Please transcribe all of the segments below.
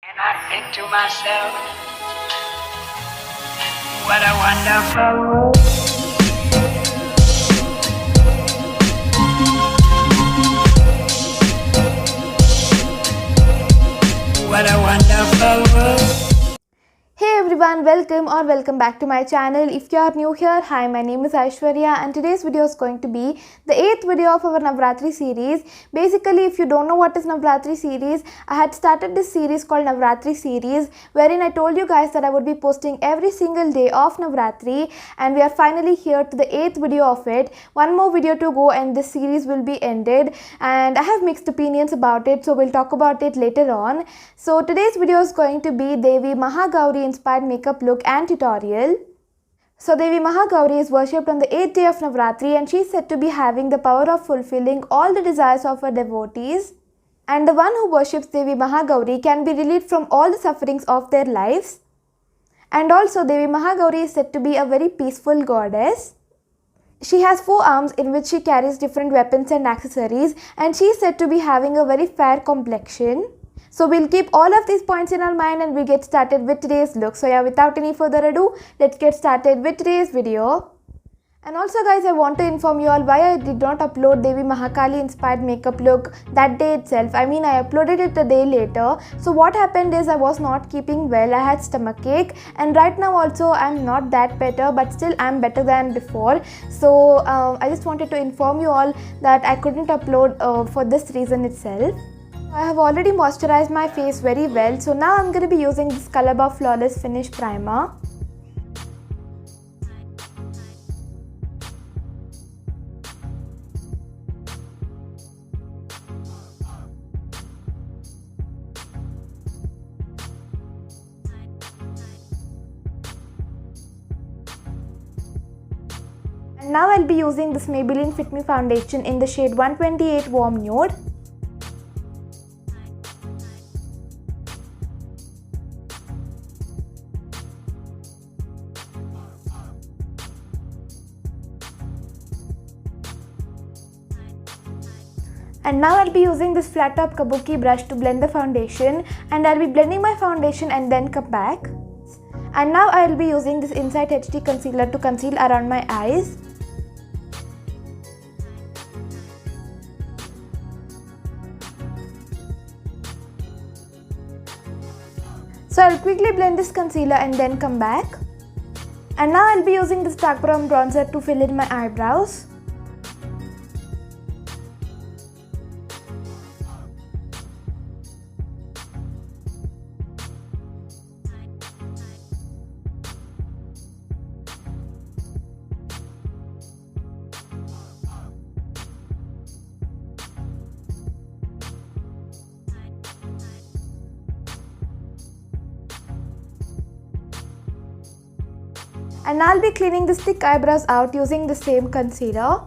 And I think to myself, what a wonderful world. What a wonderful world. Hey everyone, welcome back to my channel. If you are new here, hi, my name is Aishwarya and today's video is going to be the 8th video of our Navratri series. Basically, if you don't know what is Navratri series, I had started this series called Navratri series, wherein I told you guys that I would be posting every single day of Navratri, and we are finally here to the 8th video of it. One more video to go and this series will be ended, and I have mixed opinions about it, so we'll talk about it later on. So today's video is going to be Devi Mahagauri inspired makeup look and tutorial. So Devi Mahagauri is worshipped on the 8th day of Navratri, and she is said to be having the power of fulfilling all the desires of her devotees. And the one who worships Devi Mahagauri can be relieved from all the sufferings of their lives. And also Devi Mahagauri is said to be a very peaceful goddess. She has 4 arms in which she carries different weapons and accessories, and she is said to be having a very fair complexion. So we'll keep all of these points in our mind and we'll get started with today's look. So yeah, without any further ado, let's get started with today's video. And also guys, I want to inform you all why I did not upload Devi Mahakali inspired makeup look that day itself. I mean, I uploaded it a day later. So what happened is I was not keeping well. I had stomachache, and right now also I'm not that better, but still I'm better than before. So I just wanted to inform you all that I couldn't upload for this reason itself. I have already moisturized my face very well, so now I'm going to be using this Colourbuff Flawless Finish Primer. And now I'll be using this Maybelline Fit Me foundation in the shade 128 Warm Nude. And now I'll be using this flat top kabuki brush to blend the foundation, and I'll be blending my foundation and then come back. And now I'll be using this Insight HD concealer to conceal around my eyes. So I'll quickly blend this concealer and then come back. And now I'll be using this dark brown bronzer to fill in my eyebrows. And I'll be cleaning the thick eyebrows out using the same concealer.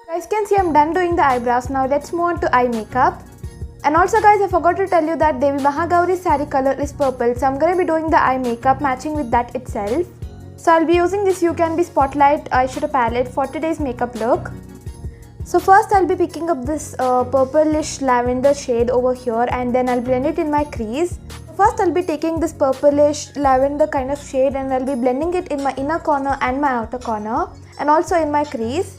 Guys can see I'm done doing the eyebrows. Now let's move on to eye makeup. And also guys, I forgot to tell you that Devi Mahagauri's saree color is purple, so I'm going to be doing the eye makeup matching with that itself. So I'll be using this You Can Be Spotlight eyeshadow palette for today's makeup look. So first I'll be picking up this purplish lavender shade over here, and then I'll blend it in my crease. First I'll be taking this purplish lavender kind of shade and I'll be blending it in my inner corner and my outer corner, and also in my crease.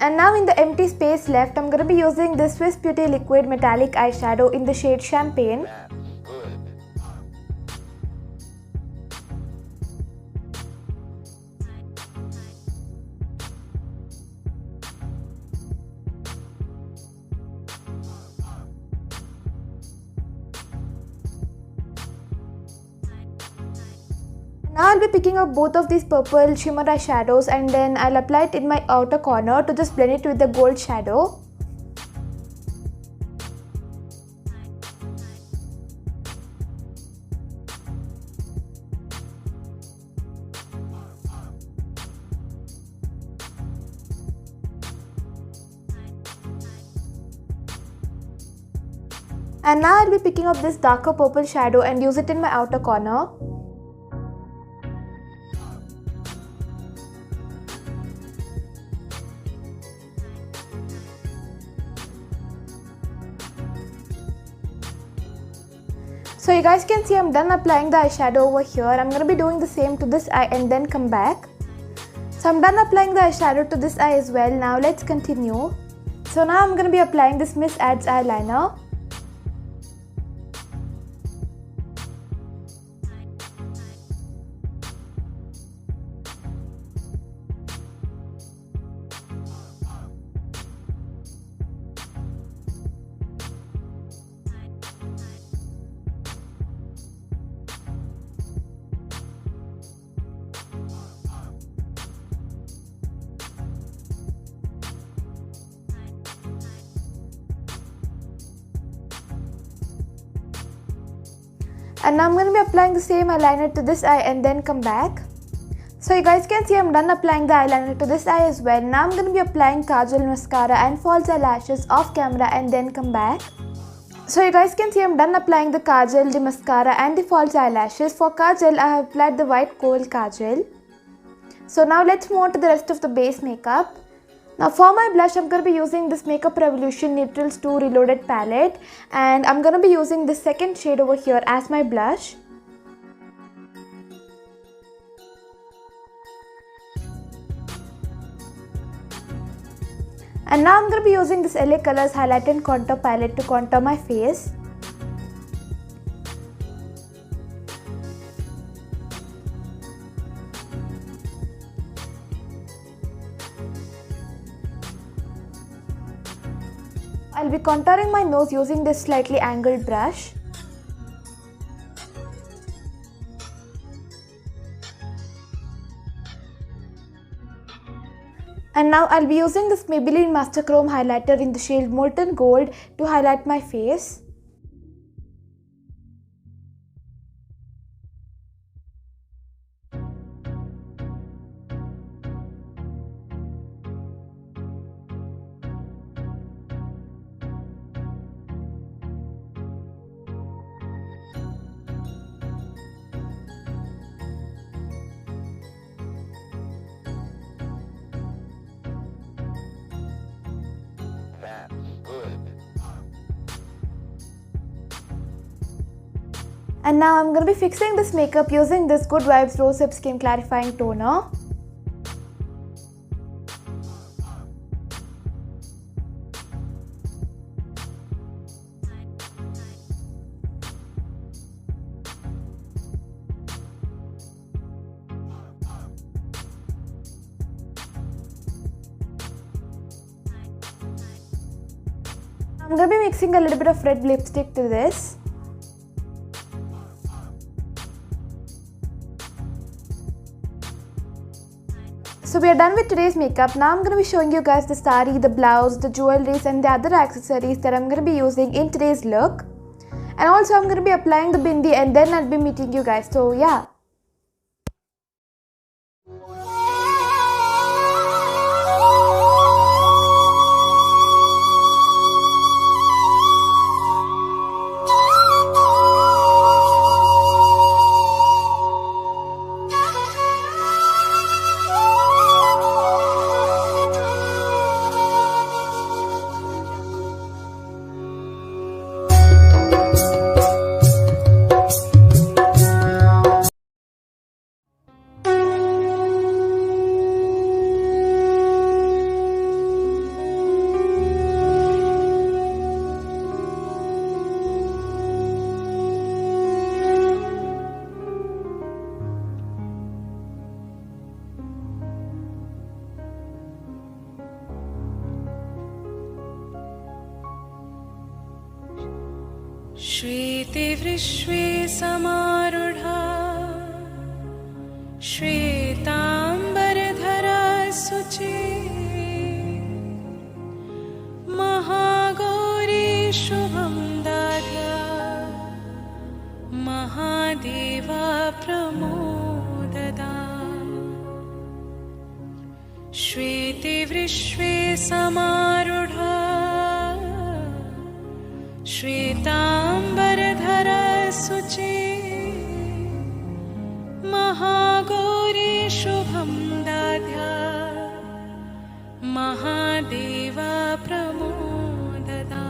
And now in the empty space left, I'm going to be using this Swiss Beauty Liquid Metallic Eyeshadow in the shade Champagne. Now I'll be picking up both of these purple shimmer eyeshadows and then I'll apply it in my outer corner to just blend it with the gold shadow. And now I'll be picking up this darker purple shadow and use it in my outer corner. So you guys can see I'm done applying the eyeshadow over here. I'm going to be doing the same to this eye and then come back. So I'm done applying the eyeshadow to this eye as well. Now let's continue. So now I'm going to be applying this Miss Ads eyeliner. And now I'm going to be applying the same eyeliner to this eye and then come back. So you guys can see I'm done applying the eyeliner to this eye as well. Now I'm going to be applying kajal, mascara and false eyelashes off camera and then come back. So you guys can see I'm done applying the kajal, the mascara and the false eyelashes. For kajal, I have applied the white kohl kajal. So now let's move on to the rest of the base makeup. Now for my blush, I'm going to be using this Makeup Revolution Neutrals 2 Reloaded palette and I'm going to be using this second shade over here as my blush. And now I'm going to be using this LA Colors Highlight and Contour palette to contour my face. I'll be contouring my nose using this slightly angled brush. And now I'll be using this Maybelline Master Chrome highlighter in the shade Molten Gold to highlight my face. And now I'm going to be fixing this makeup using this Good Vibes Rosehip Skin Clarifying Toner. I'm going to be mixing a little bit of red lipstick to this. So we are done with today's makeup. Now I'm going to be showing you guys the sari, the blouse, the jewelries and the other accessories that I'm going to be using in today's look. And also I'm going to be applying the bindi and then I'll be meeting you guys. So yeah. श्वेते समारूढा श्वेताम्बरधरा शुचि महागौरी शुभं दद्या महादेवा प्रमोददा श्वेते समारूढा श्वेताम्बरधरा शुचि महागौरी शुभं दद्या महादेवा प्रमोददा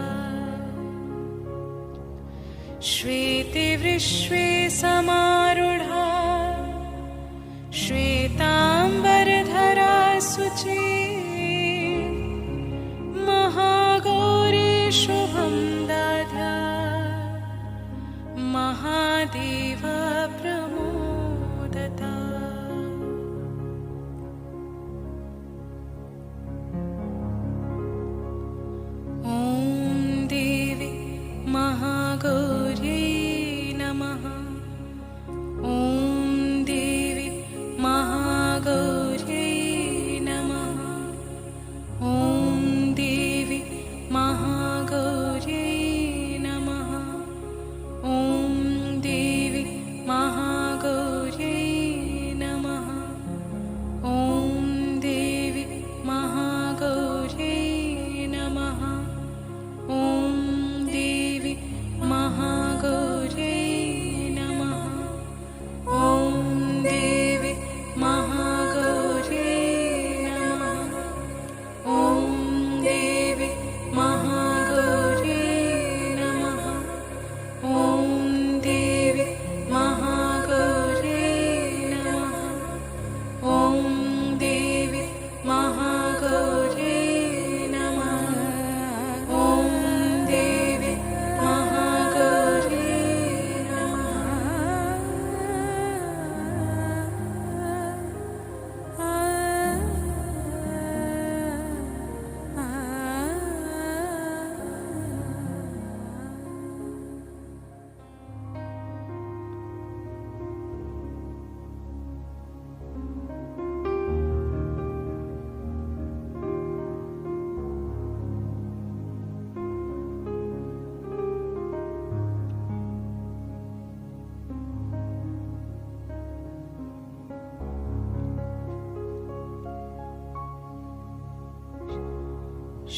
श्वेते समारूढा श्वेताम्बरधरा शुचि महागौरी शुभं दद्या महादेवा प्रमोददा ॐ देवी महागौरी नमः। ॐ देवी महागौरी नमः। ॐ देवी महागौरी नमः। ॐ देवी महागौरी नमः। ॐ देवी महागौरी नमः। ॐ देवी महागौरी नमः। ॐ देवी महागौरी नमः। ॐ देवी महागौरी नमः। ॐ देवी महागौरी नमः। ॐ देवी महागौरी नमः। ॐ देवी महागौरी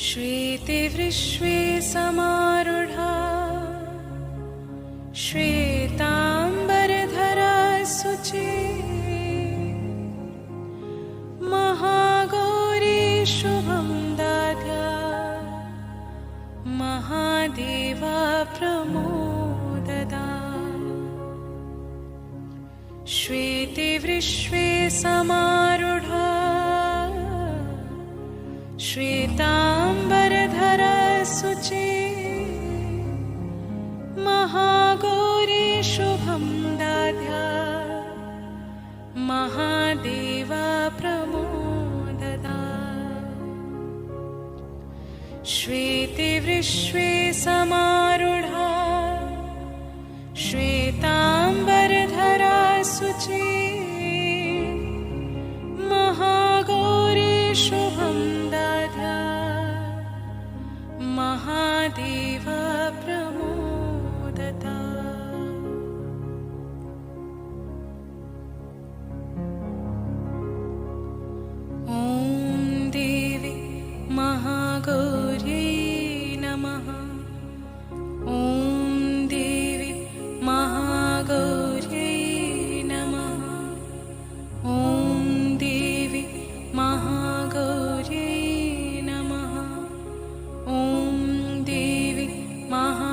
श्वेते समारूढा श्वेताम्बरधरा शुचि महागौरी शुभं दद्या महादेवा प्रमोददा श्वेते समारूढा श्वेताम्बरधरा शुचि महागौरी शुभं दद्या महादेवा प्रमोददा श्वेते समारूढा श्वेताम्बरधरा शुचि महागौरी शुभं दद्या महादेवा प्रमोददा ॐ देवी महागौरी नमः। ॐ देवी महागौरी नमः। ॐ देवी महागौरी नमः। ॐ देवी महा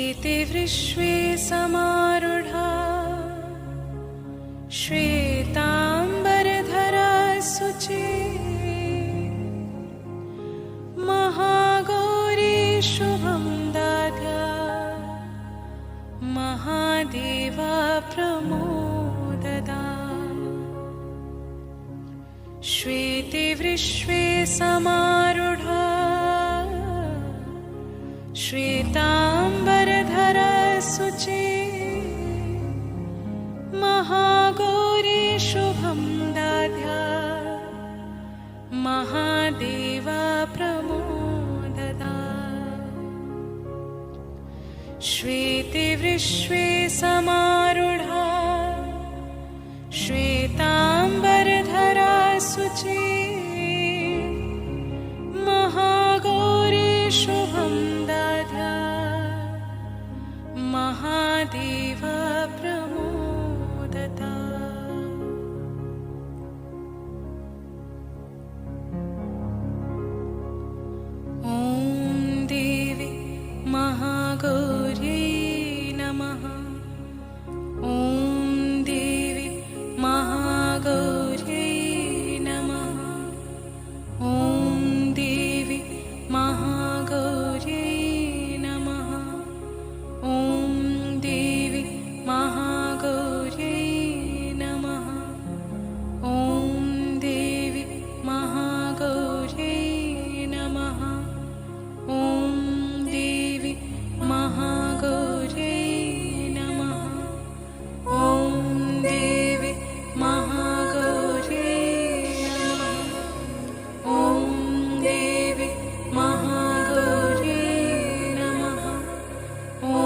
श्वेते समारूढा श्वेताम्बरधरा शुचि महागौरी शुभं दद्या महादेवा प्रमोददा श्वेते समारूढा श्वेताम्बरधरा शुचि महागौरी शुभं दद्या महादेवा प्रमोददा श्वेते समारूढा श्वेताम्बरधरा शुचि महागौरी शुभं दद्या महादेवा प्रमोदता ॐ देवी महागौर्यै नमः। ॐ देवी महागौर्यै नमः। ॐ देवी महागौर्यै नमः। ॐ देवी महागौर्यै नमः। ॐ देवी महागौर्यै नमः। ॐ देवी महागौर्यै नमः। ॐ देवी महागौर्यै नमः। ॐ देवी महागौर्यै नमः। ॐ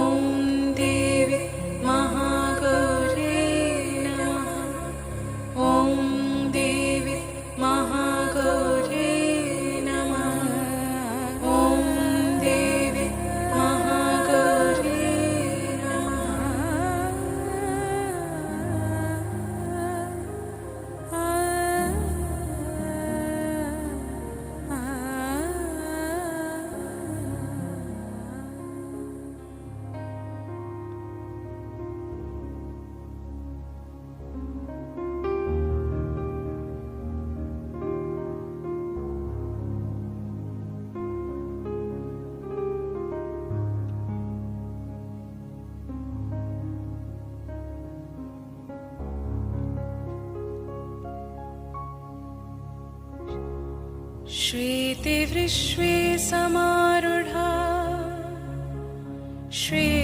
देवी महागौर्यै नमः। ॐ देवी महागौर्यै नमः। ॐ देवी महागौर्यै श्वेते समारूढा श्वेताम्बरधरा